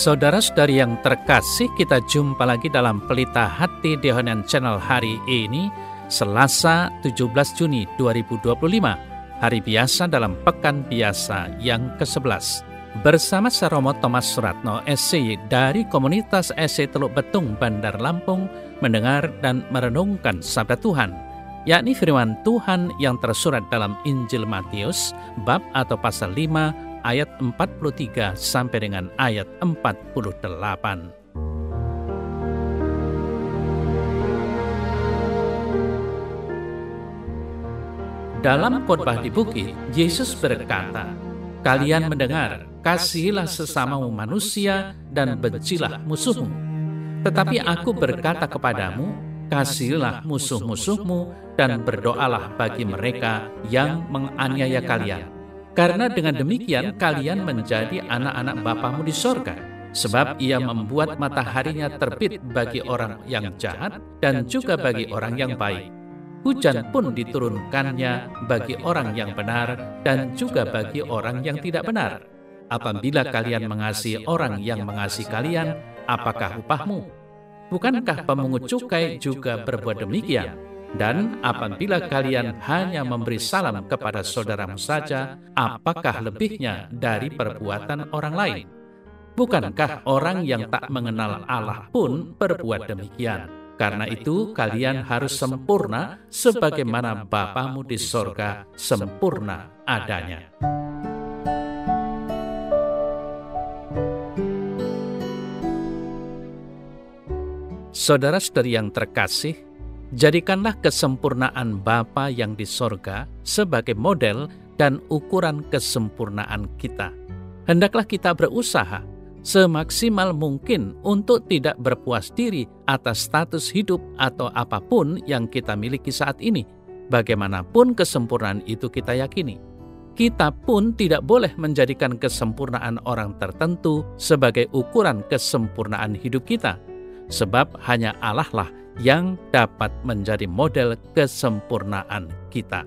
Saudara-saudari yang terkasih, kita jumpa lagi dalam Pelita Hati Dehonan Channel hari ini, Selasa 17 Juni 2025, hari biasa dalam Pekan Biasa yang ke-11. Bersama saya Romo Thomas Suratno, SC dari Komunitas SC Teluk Betung, Bandar Lampung, mendengar dan merenungkan Sabda Tuhan, yakni firman Tuhan yang tersurat dalam Injil Matius, bab atau pasal 5, ayat 43 sampai dengan ayat 48. Dalam khotbah di bukit, Yesus berkata, "Kalian mendengar, kasihilah sesamamu manusia dan bencilah musuhmu. Tetapi aku berkata kepadamu, kasihilah musuh-musuhmu dan berdoalah bagi mereka yang menganiaya kalian. Karena dengan demikian kalian menjadi anak-anak Bapamu di sorga, sebab Ia membuat mataharinya terbit bagi orang yang jahat dan juga bagi orang yang baik. Hujan pun diturunkannya bagi orang yang benar dan juga bagi orang yang tidak benar. Apabila kalian mengasihi orang yang mengasihi kalian, apakah upahmu? Bukankah pemungut cukai juga berbuat demikian? Dan apabila kalian hanya memberi salam kepada saudaramu saja, apakah lebihnya dari perbuatan orang lain? Bukankah orang yang tak mengenal Allah pun berbuat demikian? Karena itu kalian harus sempurna sebagaimana Bapamu di sorga sempurna adanya." Saudara-saudari yang terkasih, jadikanlah kesempurnaan Bapa yang di sorga sebagai model dan ukuran kesempurnaan kita. Hendaklah kita berusaha semaksimal mungkin untuk tidak berpuas diri atas status hidup atau apapun yang kita miliki saat ini. Bagaimanapun kesempurnaan itu kita yakini, kita pun tidak boleh menjadikan kesempurnaan orang tertentu sebagai ukuran kesempurnaan hidup kita. Sebab hanya Allah lah yang dapat menjadi model kesempurnaan kita.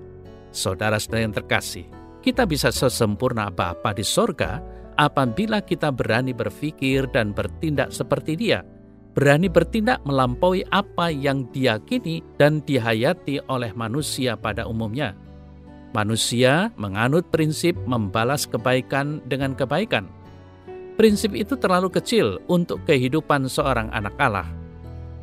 Saudara-saudara yang terkasih, kita bisa sesempurna Bapa di sorga apabila kita berani berpikir dan bertindak seperti Dia, berani bertindak melampaui apa yang diyakini dan dihayati oleh manusia pada umumnya. Manusia menganut prinsip membalas kebaikan dengan kebaikan. Prinsip itu terlalu kecil untuk kehidupan seorang anak Allah.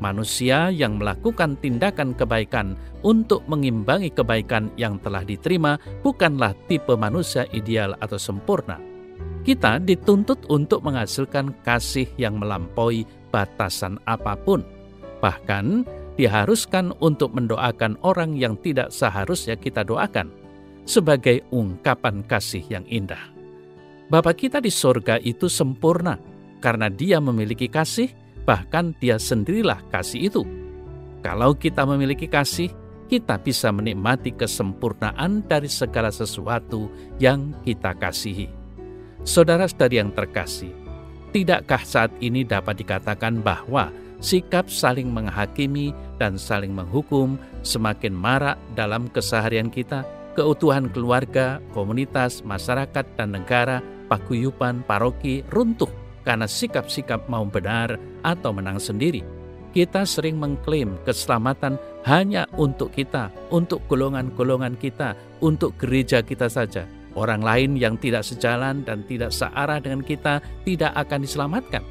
Manusia yang melakukan tindakan kebaikan untuk mengimbangi kebaikan yang telah diterima bukanlah tipe manusia ideal atau sempurna. Kita dituntut untuk menghasilkan kasih yang melampaui batasan apapun. Bahkan diharuskan untuk mendoakan orang yang tidak seharusnya kita doakan sebagai ungkapan kasih yang indah. Bapa kita di sorga itu sempurna karena Dia memiliki kasih, bahkan Dia sendirilah kasih itu. Kalau kita memiliki kasih, kita bisa menikmati kesempurnaan dari segala sesuatu yang kita kasihi. Saudara-saudari yang terkasih, tidakkah saat ini dapat dikatakan bahwa sikap saling menghakimi dan saling menghukum semakin marak dalam keseharian kita? Keutuhan keluarga, komunitas, masyarakat, dan negara, paguyuban, paroki runtuh karena sikap-sikap mau benar atau menang sendiri. Kita sering mengklaim keselamatan hanya untuk kita, untuk golongan-golongan kita, untuk gereja kita saja. Orang lain yang tidak sejalan dan tidak searah dengan kita tidak akan diselamatkan.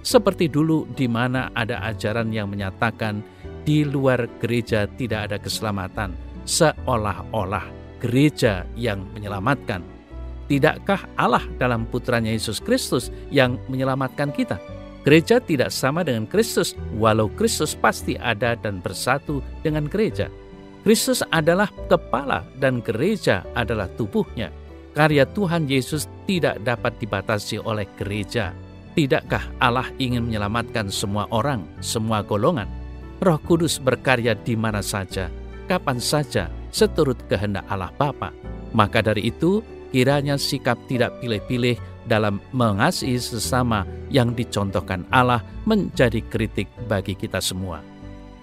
Seperti dulu di mana ada ajaran yang menyatakan di luar gereja tidak ada keselamatan, seolah-olah gereja yang menyelamatkan. Tidakkah Allah dalam putranya Yesus Kristus yang menyelamatkan kita? Gereja tidak sama dengan Kristus, walau Kristus pasti ada dan bersatu dengan gereja. Kristus adalah kepala dan gereja adalah tubuhnya. Karya Tuhan Yesus tidak dapat dibatasi oleh gereja. Tidakkah Allah ingin menyelamatkan semua orang, semua golongan? Roh Kudus berkarya di mana saja, kapan saja, seturut kehendak Allah Bapa. Maka dari itu, kiranya sikap tidak pilih-pilih dalam mengasihi sesama yang dicontohkan Allah menjadi kritik bagi kita semua.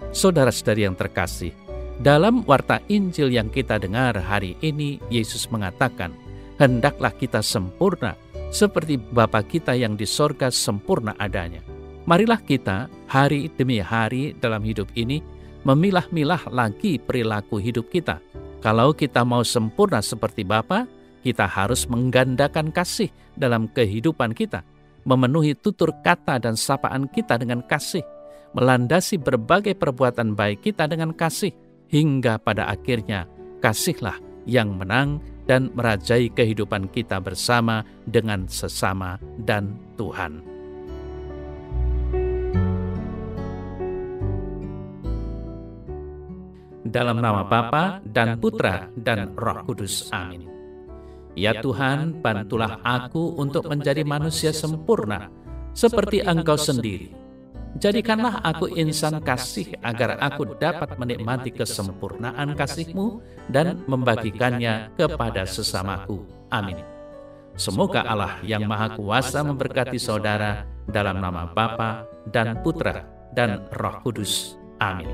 Saudara-saudari yang terkasih, dalam warta Injil yang kita dengar hari ini, Yesus mengatakan, hendaklah kita sempurna seperti Bapa kita yang di sorga sempurna adanya. Marilah kita hari demi hari dalam hidup ini memilah-milah lagi perilaku hidup kita. Kalau kita mau sempurna seperti Bapa, kita harus menggandakan kasih dalam kehidupan kita, memenuhi tutur kata dan sapaan kita dengan kasih, melandasi berbagai perbuatan baik kita dengan kasih, hingga pada akhirnya kasihlah yang menang dan merajai kehidupan kita bersama dengan sesama dan Tuhan. Dalam nama Bapa dan Putra dan Roh Kudus. Amin. Ya Tuhan, bantulah aku untuk menjadi manusia sempurna seperti Engkau sendiri. Jadikanlah aku insan kasih agar aku dapat menikmati kesempurnaan kasih-Mu dan membagikannya kepada sesamaku. Amin. Semoga Allah yang Maha Kuasa memberkati saudara dalam nama Bapa dan Putra dan Roh Kudus. Amin.